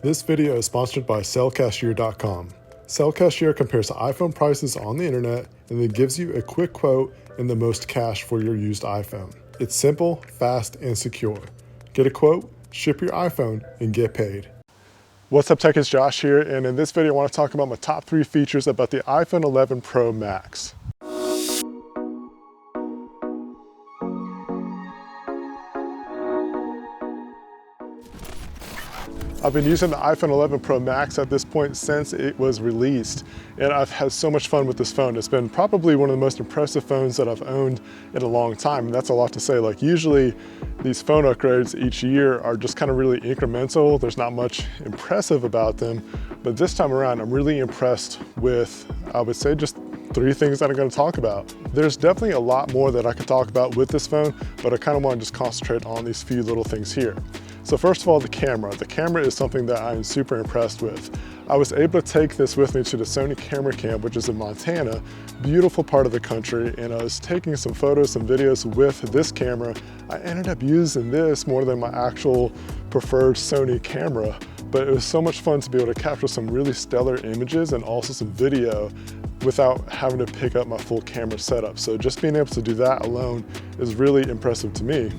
This video is sponsored by sellcashier.com. Sellcashier compares iPhone prices on the internet and then gives you a quick quote and the most cash for your used iPhone. It's simple, fast, and secure. Get a quote, ship your iPhone, and get paid. What's up, Tech? It's Josh here, and in this video I want to talk about my top 3 features about the iPhone 11 Pro Max. I've been using the iPhone 11 Pro Max at this point since it was released, and I've had so much fun with this phone. It's been probably one of the most impressive phones that I've owned in a long time, and that's a lot to say. Like, usually these phone upgrades each year are just kind of really incremental. There's not much impressive about them, but this time around I'm really impressed with, I would say, just 3 things that I'm going to talk about. There's definitely a lot more that I could talk about with this phone, but I kind of want to just concentrate on these few little things here. So first of all, the camera. The camera is something that I'm super impressed with. I was able to take this with me to the Sony camera camp, which is in Montana, beautiful part of the country, and I was taking some photos, some videos with this camera. I ended up using this more than my actual preferred Sony camera, but it was so much fun to be able to capture some really stellar images and also some video without having to pick up my full camera setup. So just being able to do that alone is really impressive to me.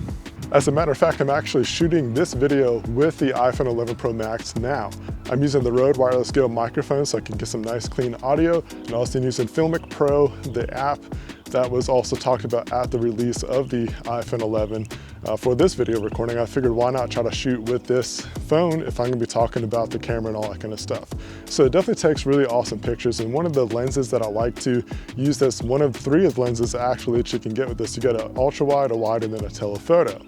As a matter of fact, I'm actually shooting this video with the iPhone 11 Pro Max now. I'm using the Rode Wireless Go microphone so I can get some nice clean audio, and also using Filmic Pro, the app that was also talked about at the release of the iPhone 11. For this video recording, I figured why not try to shoot with this phone if I'm gonna be talking about the camera and all that kind of stuff. So it definitely takes really awesome pictures, and one of the lenses that I like to use, this one of 3 of the lenses actually that you can get with this. You get an ultra wide, a wide, and then a telephoto.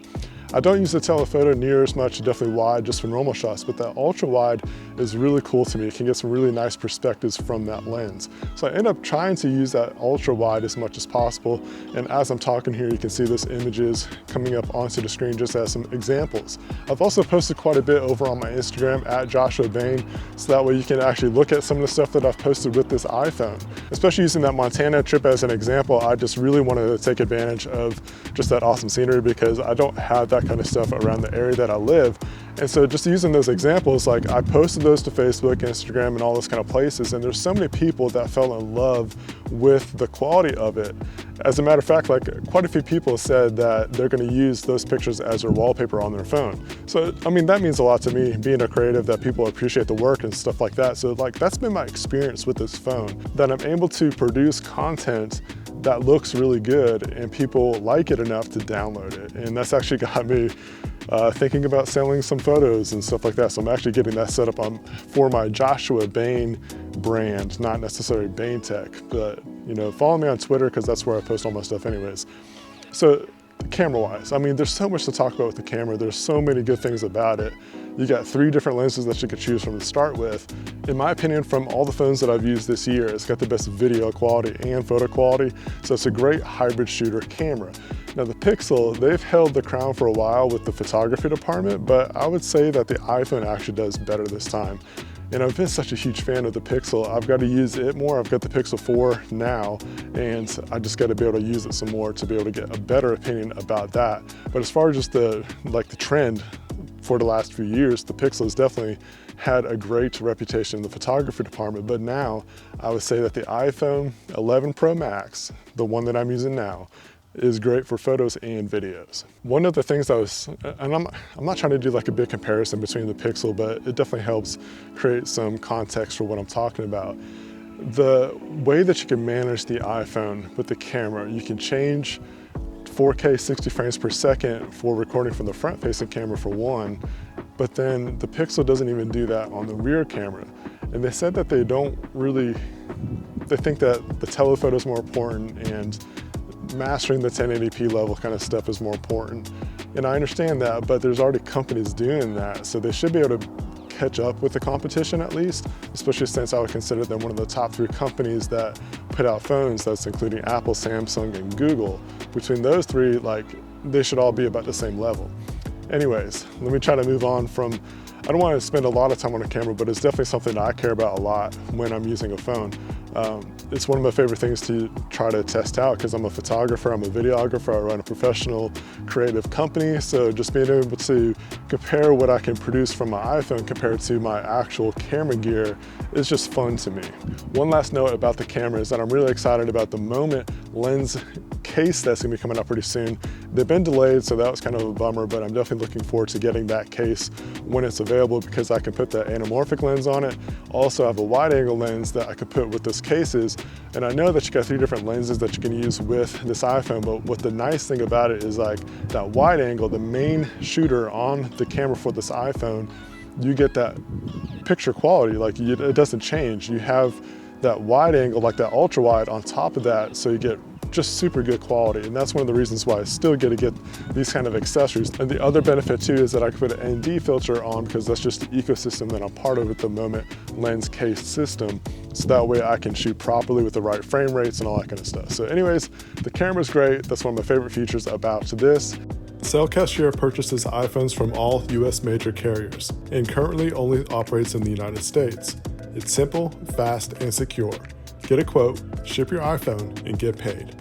I don't use the telephoto near as much, definitely wide just for normal shots, but that ultra wide is really cool to me. It can get some really nice perspectives from that lens. So I end up trying to use that ultra wide as much as possible. And as I'm talking here, you can see those images coming up onto the screen just as some examples. I've also posted quite a bit over on my Instagram at Joshua Bane, so that way you can actually look at some of the stuff that I've posted with this iPhone. Especially using that Montana trip as an example, I just really wanted to take advantage of just that awesome scenery because I don't have that kind of stuff around the area that I live. And so just using those examples, like I posted those to Facebook, Instagram, and all those kind of places, and there's so many people that fell in love with the quality of it. As a matter of fact, like quite a few people said that they're going to use those pictures as their wallpaper on their phone. So, I mean, that means a lot to me, being a creative, that people appreciate the work and stuff like that. So like, that's been my experience with this phone, that I'm able to produce content that looks really good and people like it enough to download it. And that's actually got me thinking about selling some photos and stuff like that. So I'm actually getting that set up for my Joshua Bane brand, not necessarily Bane Tech, but you know, follow me on Twitter because that's where I post all my stuff anyways. So camera-wise, I mean, there's so much to talk about with the camera. There's so many good things about it. You got 3 different lenses that you could choose from to start with. In my opinion, from all the phones that I've used this year, it's got the best video quality and photo quality, so it's a great hybrid shooter camera. Now the Pixel, they've held the crown for a while with the photography department, but I would say that the iPhone actually does better this time. And I've been such a huge fan of the Pixel. I've got to use it more. I've got the Pixel 4 now, and I just got to be able to use it some more to be able to get a better opinion about that. But as far as just the trend for the last few years, the Pixel has definitely had a great reputation in the photography department. But now I would say that the iPhone 11 Pro Max, the one that I'm using now, is great for photos and videos. One of the things and I'm not trying to do like a big comparison between the Pixel, but it definitely helps create some context for what I'm talking about. The way that you can manage the iPhone with the camera, you can change 4K 60 frames per second for recording from the front-facing camera for one, but then the Pixel doesn't even do that on the rear camera. And they said that they think that the telephoto is more important and mastering the 1080p level kind of stuff is more important. And I understand that, but there's already companies doing that, so they should be able to catch up with the competition at least, especially since I would consider them one of the top 3 companies that put out phones. That's including Apple, Samsung, and Google. Between those 3, like, they should all be about the same level. Anyways, let me try to move on from, I don't want to spend a lot of time on a camera, but it's definitely something that I care about a lot when I'm using a phone. It's one of my favorite things to try to test out because I'm a photographer, I'm a videographer, I run a professional creative company. So just being able to compare what I can produce from my iPhone compared to my actual camera gear is just fun to me. One last note about the camera is that I'm really excited about the Moment lens case that's gonna be coming out pretty soon. They've been delayed, so that was kind of a bummer, but I'm definitely looking forward to getting that case when it's available because I can put the anamorphic lens on it. Also, I have a wide angle lens that I could put with this cases. And I know that you got 3 different lenses that you can use with this iPhone, but what the nice thing about it is like that wide angle, the main shooter on the camera for this iPhone, you get that picture quality, like it doesn't change. You have that wide angle, like that ultra wide on top of that, so you get just super good quality. And that's one of the reasons why I still get to get these kind of accessories. And the other benefit too is that I can put an ND filter on because that's just the ecosystem that I'm part of with the Moment lens case system. So that way I can shoot properly with the right frame rates and all that kind of stuff. So anyways, the camera's great. That's one of my favorite features about this. Cellcast purchases iPhones from all US major carriers and currently only operates in the United States. It's simple, fast, and secure. Get a quote, ship your iPhone, and get paid.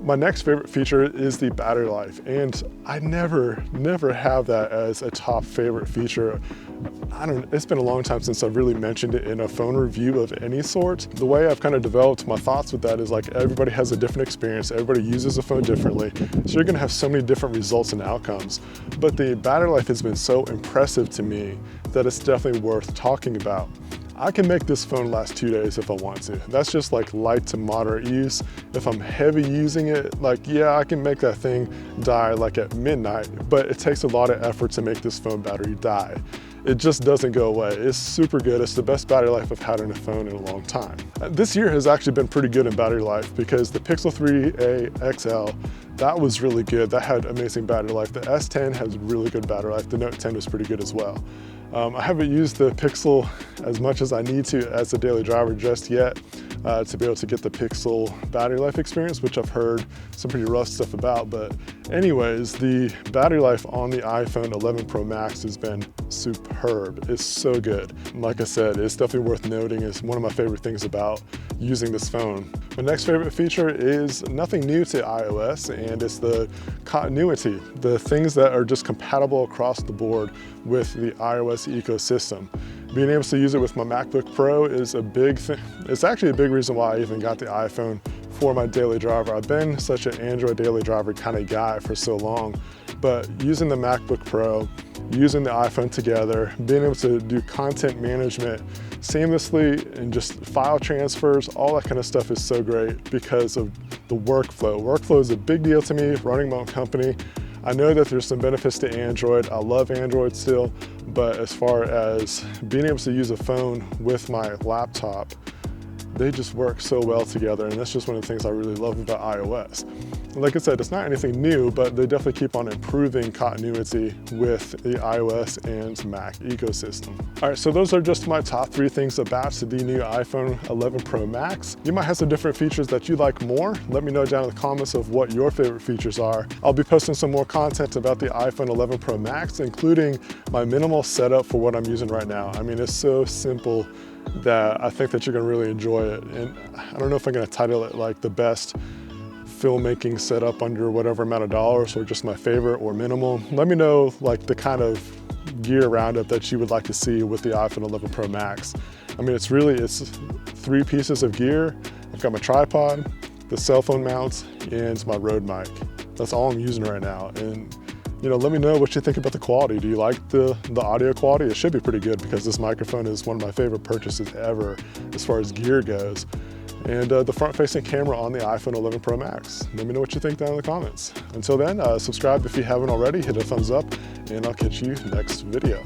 My next favorite feature is the battery life, and I never have that as a top favorite feature. It's been a long time since I've really mentioned it in a phone review of any sort. The way I've kind of developed my thoughts with that is like everybody has a different experience, everybody uses a phone differently, so you're gonna have so many different results and outcomes. But the battery life has been so impressive to me that it's definitely worth talking about. I can make this phone last 2 days if I want to. That's just like light to moderate use. If I'm heavy using it, like yeah, I can make that thing die like at midnight, but it takes a lot of effort to make this phone battery die. It just doesn't go away. It's super good. It's the best battery life I've had in a phone in a long time. This year has actually been pretty good in battery life because the Pixel 3a XL, that was really good. That had amazing battery life. The S10 has really good battery life. The Note 10 was pretty good as well. I haven't used the Pixel as much as I need to as a daily driver just yet to be able to get the Pixel battery life experience, which I've heard some pretty rough stuff about. But anyways, the battery life on the iPhone 11 Pro Max has been superb. It's so good. Like I said, it's definitely worth noting. It's one of my favorite things about using this phone. My next favorite feature is nothing new to iOS, and it's the continuity, the things that are just compatible across the board with the iOS ecosystem. Being able to use it with my MacBook Pro is a big thing. It's actually a big reason why I even got the iPhone for my daily driver. I've been such an Android daily driver kind of guy for so long, but using the MacBook Pro, using the iPhone together, being able to do content management seamlessly and just file transfers, all that kind of stuff is so great because of the workflow. Workflow is a big deal to me, running my own company. I know that there's some benefits to Android. I love Android still, but as far as being able to use a phone with my laptop, they just work so well together, and that's just one of the things I really love about iOS. Like I said, it's not anything new, but they definitely keep on improving continuity with the iOS and Mac ecosystem. All right, so those are just my top 3 things about the new iPhone 11 Pro Max. You might have some different features that you like more. Let me know down in the comments of what your favorite features are. I'll be posting some more content about the iPhone 11 Pro Max, including my minimal setup for what I'm using right now. I mean, it's so simple that I think that you're gonna really enjoy it. And I don't know if I'm gonna title it like the best filmmaking setup under whatever amount of dollars, or just my favorite or minimal. Let me know like the kind of gear roundup that you would like to see with the iPhone 11 Pro Max. I mean, it's 3 pieces of gear. I've got my tripod, the cell phone mounts, and my Rode mic. That's all I'm using right now. And let me know what you think about the quality. Do you like the audio quality? It should be pretty good because this microphone is one of my favorite purchases ever as far as gear goes. And the front-facing camera on the iPhone 11 Pro Max. Let me know what you think down in the comments. Until then, subscribe if you haven't already, hit a thumbs up, and I'll catch you next video.